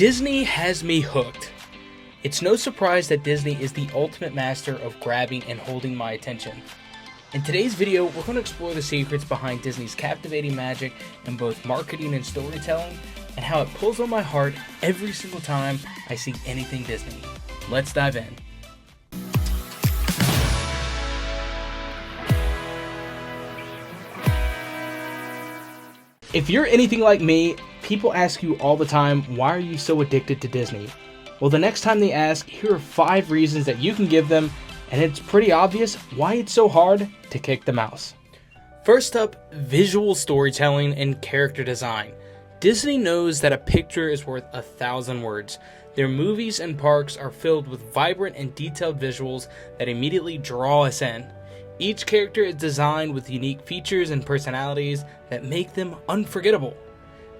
Disney has me hooked. It's no surprise that Disney is the ultimate master of grabbing and holding my attention. In today's video, we're going to explore the secrets behind Disney's captivating magic in both marketing and storytelling, and how it pulls on my heart every single time I see anything Disney. Let's dive in. If you're anything like me, people ask you all the time, why are you so addicted to Disney? Well, the next time they ask, here are 5 reasons that you can give them, and it's pretty obvious why it's so hard to kick the mouse. First up, visual storytelling and character design. Disney knows that a picture is worth 1,000 words. Their movies and parks are filled with vibrant and detailed visuals that immediately draw us in. Each character is designed with unique features and personalities that make them unforgettable.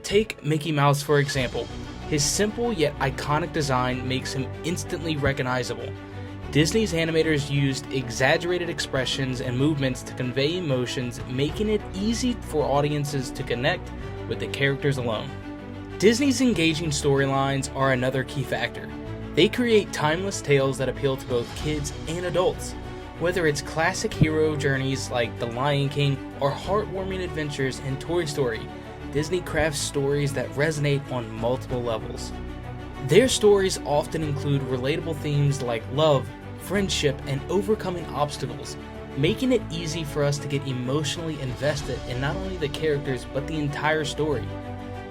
Take Mickey Mouse for example. His simple yet iconic design makes him instantly recognizable. Disney's animators used exaggerated expressions and movements to convey emotions, making it easy for audiences to connect with the characters alone. Disney's engaging storylines are another key factor. They create timeless tales that appeal to both kids and adults. Whether it's classic hero journeys like The Lion King or heartwarming adventures in Toy Story, Disney crafts stories that resonate on multiple levels. Their stories often include relatable themes like love, friendship, and overcoming obstacles, making it easy for us to get emotionally invested in not only the characters but the entire story.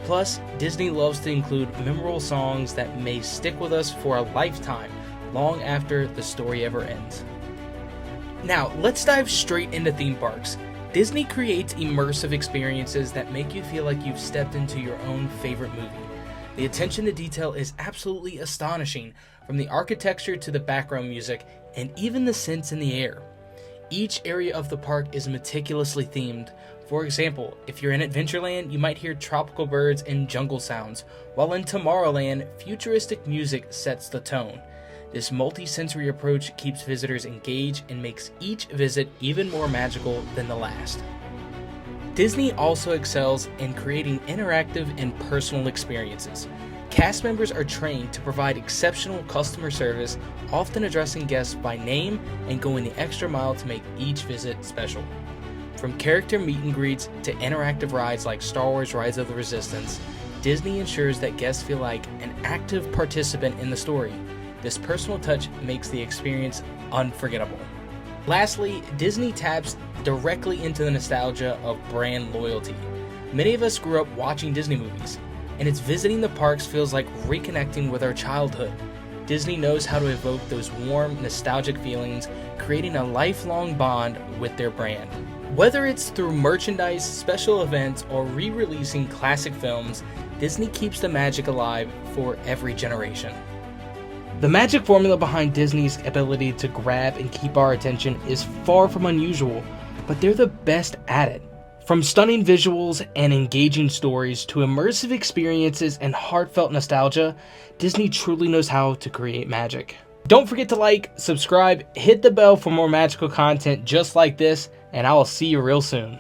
Plus, Disney loves to include memorable songs that may stick with us for a lifetime, long after the story ever ends. Now, let's dive straight into theme parks. Disney creates immersive experiences that make you feel like you've stepped into your own favorite movie. The attention to detail is absolutely astonishing, from the architecture to the background music, and even the scents in the air. Each area of the park is meticulously themed. For example, if you're in Adventureland, you might hear tropical birds and jungle sounds, while in Tomorrowland, futuristic music sets the tone. This multi-sensory approach keeps visitors engaged and makes each visit even more magical than the last. Disney also excels in creating interactive and personal experiences. Cast members are trained to provide exceptional customer service, often addressing guests by name and going the extra mile to make each visit special. From character meet and greets to interactive rides like Star Wars Rise of the Resistance, Disney ensures that guests feel like an active participant in the story. This personal touch makes the experience unforgettable. Lastly, Disney taps directly into the nostalgia of brand loyalty. Many of us grew up watching Disney movies, and it's visiting the parks feels like reconnecting with our childhood. Disney knows how to evoke those warm, nostalgic feelings, creating a lifelong bond with their brand. Whether it's through merchandise, special events, or re-releasing classic films, Disney keeps the magic alive for every generation. The magic formula behind Disney's ability to grab and keep our attention is far from unusual, but they're the best at it. From stunning visuals and engaging stories to immersive experiences and heartfelt nostalgia, Disney truly knows how to create magic. Don't forget to like, subscribe, hit the bell for more magical content just like this, and I will see you real soon.